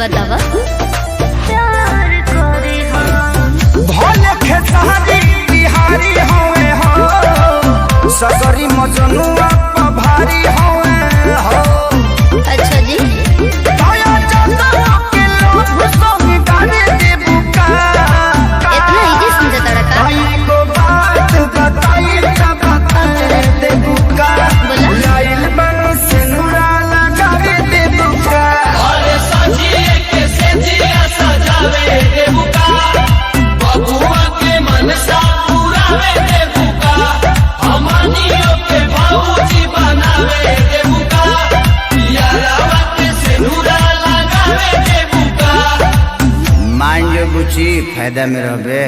बतावा भले खेसारी बिहारी होए हो सगरी मजनुआ भारी होए हो। अच्छा जी दया जंगल के लोग संग गाने दे बुका इतना इजी समझा तड़का भाई को बात बताई तब दे बुका लाइल बन से नुरा लगा दे बुका अरे सजिए के सेजिया सजावे दे बुका बबुआ के मनसा पुरावे दे बुका हमनियों के भाऊजी बनावे दे बुका यारावा के सिनुरा लगावे दे बुका। मान जो बुची फायदा में रहबे।